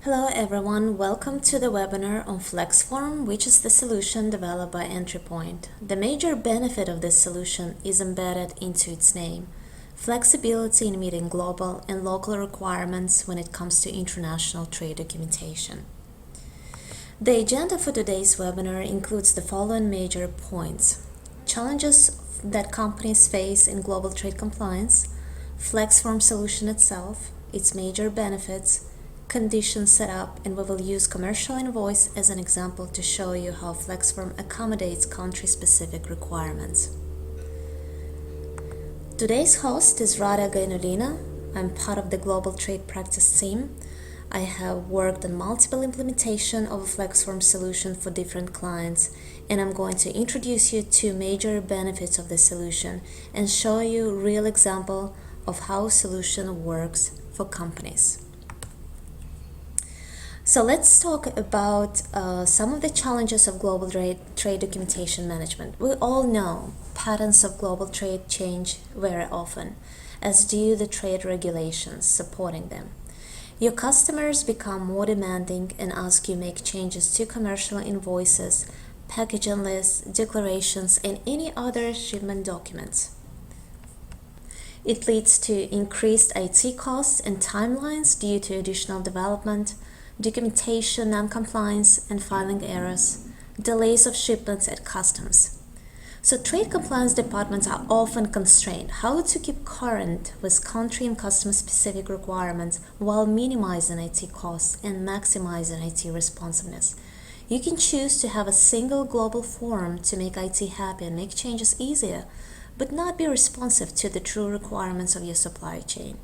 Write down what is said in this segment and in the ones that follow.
Hello everyone, welcome to the webinar on Flexform, which is the solution developed by EntryPoint. The major benefit of this solution is embedded into its name: flexibility in meeting global and local requirements when it comes to international trade documentation. The agenda for today's webinar includes the following major points: challenges that companies face in global trade compliance, Flexform solution itself, its major benefits, conditions set up, and we will use commercial invoice as an example to show you how Flexform accommodates country-specific requirements. Today's host is Rada. I'm part of the Global Trade Practice team. I have worked on multiple implementation of a Flexform solution for different clients, and I'm going to introduce you to major benefits of the solution and show you a real example of how solution works for companies. So let's talk about some of the challenges of global trade documentation management. We all know patterns of global trade change very often, as do the trade regulations supporting them. Your customers become more demanding and ask you make changes to commercial invoices, packaging lists, declarations, and any other shipment documents. It leads to increased IT costs and timelines due to additional development, documentation non-compliance and filing errors, delays of shipments at customs. So trade compliance departments are often constrained how to keep current with country and customer-specific requirements while minimizing IT costs and maximizing IT responsiveness. You can choose to have a single global form to make IT happy and make changes easier, but not be responsive to the true requirements of your supply chain.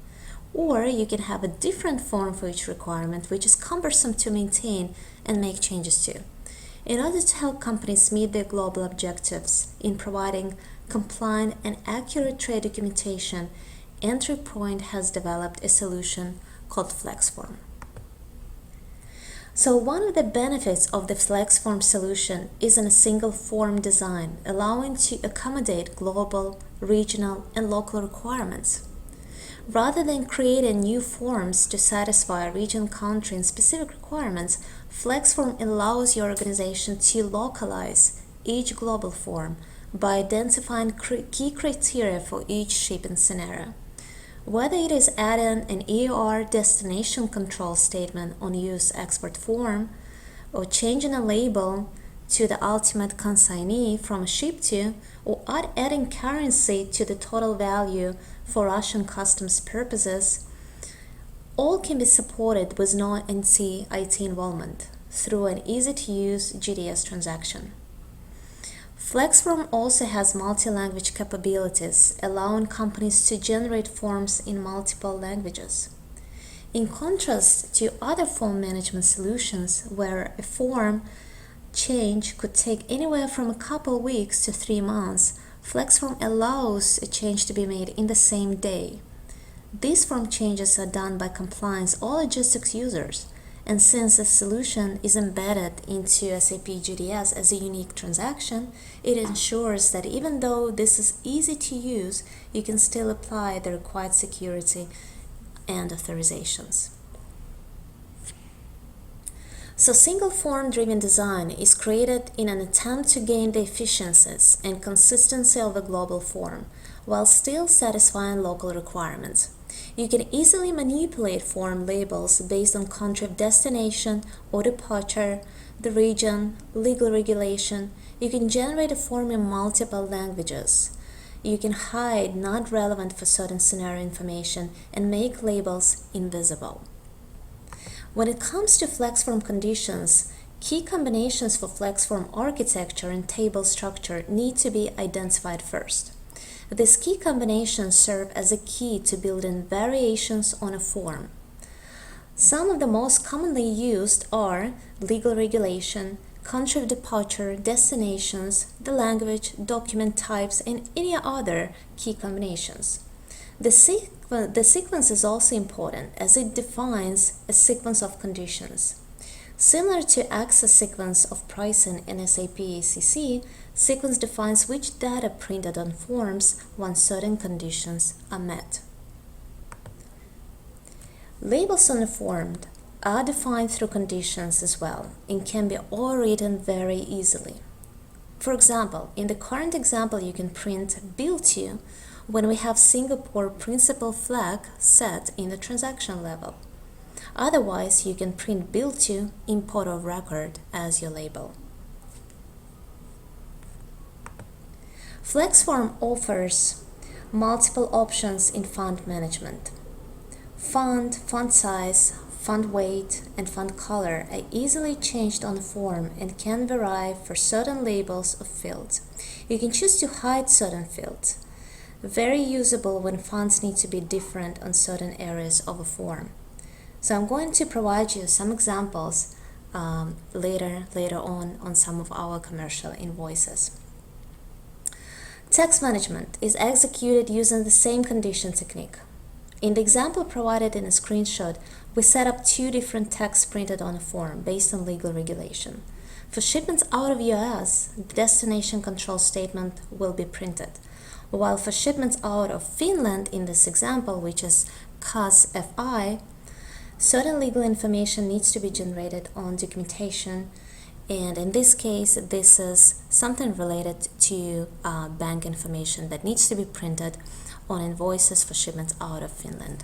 Or you can have a different form for each requirement, which is cumbersome to maintain and make changes to. In order to help companies meet their global objectives in providing compliant and accurate trade documentation, EntryPoint has developed a solution called Flexform. So one of the benefits of the Flexform solution is in a single form design, allowing to accommodate global, regional, and local requirements. Rather than creating new forms to satisfy region, country, and specific requirements, Flexform allows your organization to localize each global form by identifying key criteria for each shipping scenario. Whether it is adding an EOR destination control statement on US export form, or changing a label to the ultimate consignee from ship to, or adding currency to the total value for Russian customs purposes, all can be supported with no IT involvement through an easy-to-use GDS transaction. Flexform also has multi-language capabilities, allowing companies to generate forms in multiple languages. In contrast to other form management solutions where a form change could take anywhere from a couple weeks to 3 months, Flexform allows a change to be made in the same day. These form changes are done by compliance or logistics users, and since the solution is embedded into SAP GDS as a unique transaction, it ensures that even though this is easy to use, you can still apply the required security and authorizations. So single form-driven design is created in an attempt to gain the efficiencies and consistency of a global form, while still satisfying local requirements. You can easily manipulate form labels based on country of destination or departure, the region, legal regulation. You can generate a form in multiple languages. You can hide not relevant for certain scenario information and make labels invisible. When it comes to Flexform conditions, key combinations for Flexform architecture and table structure need to be identified first. These key combinations serve as a key to building variations on a form. Some of the most commonly used are legal regulation, country of departure, destinations, the language, document types, and any other key combinations. The sequence is also important as it defines a sequence of conditions. Similar to access sequence of pricing in SAP ACC, sequence defines which data printed on forms once certain conditions are met. Labels on a form are defined through conditions as well and can be all written very easily. For example, in the current example, you can print bill to when we have Singapore principal flag set in the transaction level. Otherwise, you can print bill to import of record as your label. Flexform offers multiple options in font management. Font, font size, font weight, and font color are easily changed on the form and can vary for certain labels of fields. You can choose to hide certain fields. Very usable when fonts need to be different on certain areas of a form. So I'm going to provide you some examples later on some of our commercial invoices. Text management is executed using the same condition technique. In the example provided in a screenshot, we set up two different texts printed on a form based on legal regulation. For shipments out of US, the destination control statement will be printed, while for shipments out of Finland in this example, which is CAS FI, certain legal information needs to be generated on documentation, and in this case, this is something related to bank information that needs to be printed on invoices for shipments out of Finland.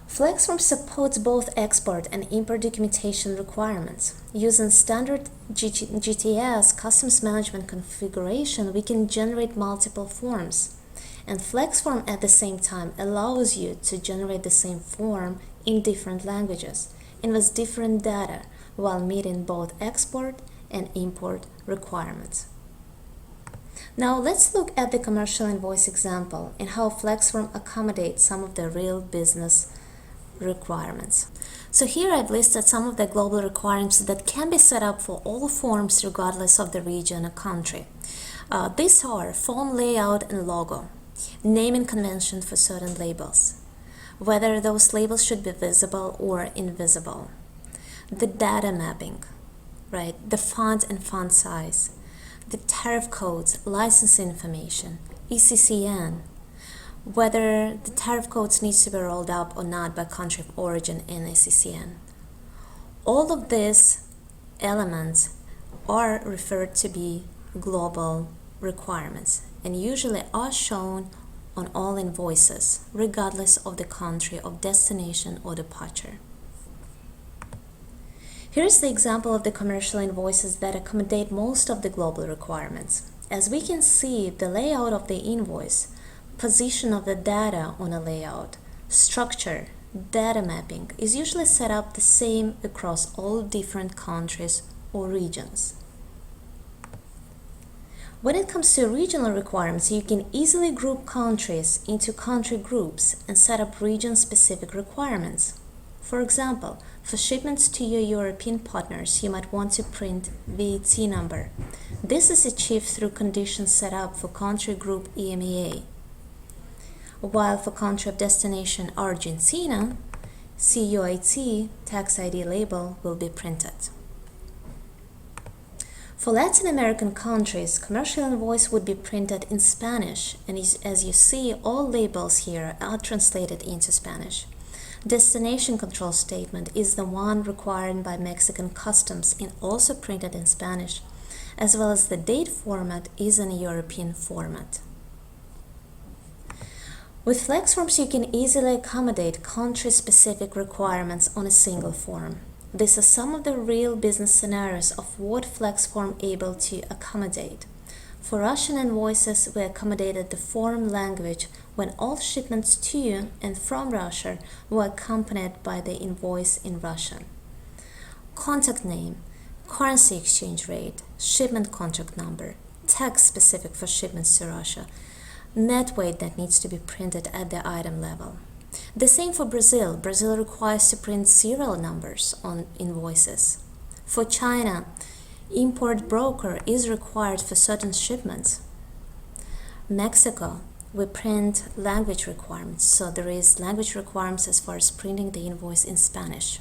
Flexform supports both export and import documentation requirements. Using standard GTS customs management configuration, we can generate multiple forms. And Flexform at the same time allows you to generate the same form in different languages and with different data while meeting both export and import requirements. Now let's look at the commercial invoice example and how Flexform accommodates some of the real business requirements. So here I've listed some of the global requirements that can be set up for all forms regardless of the region or country. These are form layout and logo, naming convention for certain labels, whether those labels should be visible or invisible, the data mapping, right, the font and font size, the tariff codes, licensing information, ECCN, whether the tariff codes needs to be rolled up or not by country of origin in ECCN. All of these elements are referred to be global requirements and usually are shown on all invoices, regardless of the country of destination or departure. Here's the example of the commercial invoices that accommodate most of the global requirements. As we can see, the layout of the invoice, position of the data on a layout, structure, data mapping is usually set up the same across all different countries or regions. When it comes to regional requirements, you can easily group countries into country groups and set up region-specific requirements. For example, for shipments to your European partners, you might want to print VAT number. This is achieved through conditions set up for country group EMEA. While for country of destination Argentina, CUIT tax ID label will be printed. For Latin American countries, commercial invoice would be printed in Spanish, and as you see, all labels here are translated into Spanish. Destination control statement is the one required by Mexican customs and also printed in Spanish, as well as the date format is in a European format. With Flexforms, you can easily accommodate country-specific requirements on a single form. These are some of the real business scenarios of what Flexform able to accommodate. For Russian invoices, we accommodated the form language when all shipments to and from Russia were accompanied by the invoice in Russian. Contact name, currency exchange rate, shipment contract number, text specific for shipments to Russia, net weight that needs to be printed at the item level. The same for Brazil. Brazil requires to print serial numbers on invoices. For China, import broker is required for certain shipments. Mexico, we print language requirements, so there is language requirements as far as printing the invoice in Spanish.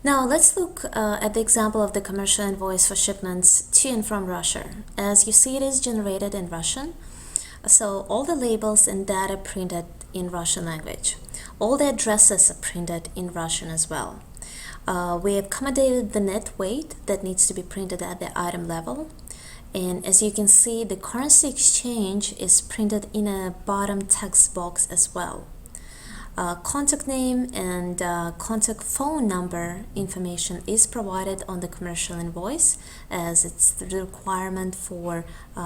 Now let's look at the example of the commercial invoice for shipments to and from Russia. As you see, it is generated in Russian, so all the labels and data printed in Russian language, All the addresses are printed in Russian as well. We accommodated the net weight that needs to be printed at the item level. And as you can see, the currency exchange is printed in a bottom text box as well. Contact name and contact phone number information is provided on the commercial invoice, as it's the requirement for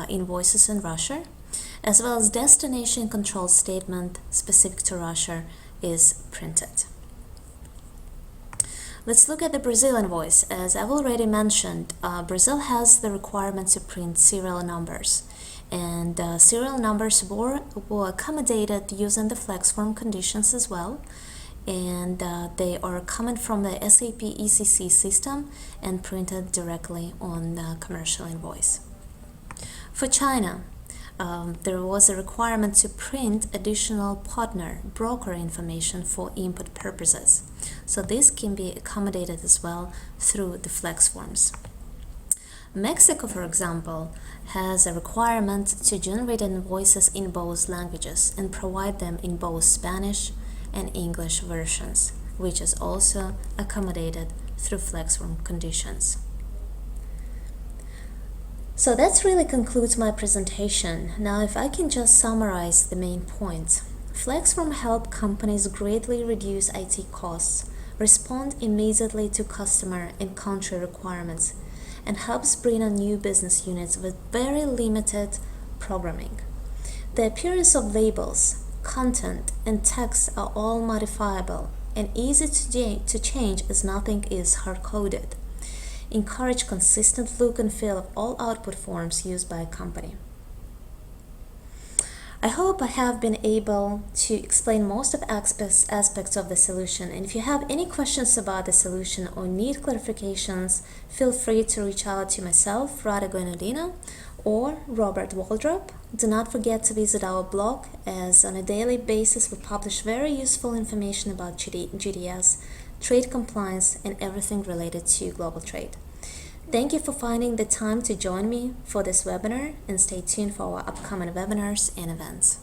invoices in Russia, as well as destination control statement specific to Russia is printed. Let's look at the Brazil invoice. As I've already mentioned, Brazil has the requirement to print serial numbers, and serial numbers were accommodated using the Flexform conditions as well, and they are coming from the SAP ECC system and printed directly on the commercial invoice. For China, there was a requirement to print additional partner broker information for input purposes. So this can be accommodated as well through the Flexforms. Mexico, for example, has a requirement to generate invoices in both languages and provide them in both Spanish and English versions, which is also accommodated through Flexform conditions. So that really concludes my presentation. Now, if I can just summarize the main points. Flexform help companies greatly reduce IT costs, respond immediately to customer and country requirements, and helps bring on new business units with very limited programming. The appearance of labels, content, and text are all modifiable and easy to change, as nothing is hard-coded. Encourage consistent look and feel of all output forms used by a company. I hope I have been able to explain most of aspects of the solution, and if you have any questions about the solution or need clarifications, feel free to reach out to myself, Rada, or Robert Waldrop. Do not forget to visit our blog, as on a daily basis we publish very useful information about GDS, trade compliance, and everything related to global trade. Thank you for finding the time to join me for this webinar, and stay tuned for our upcoming webinars and events.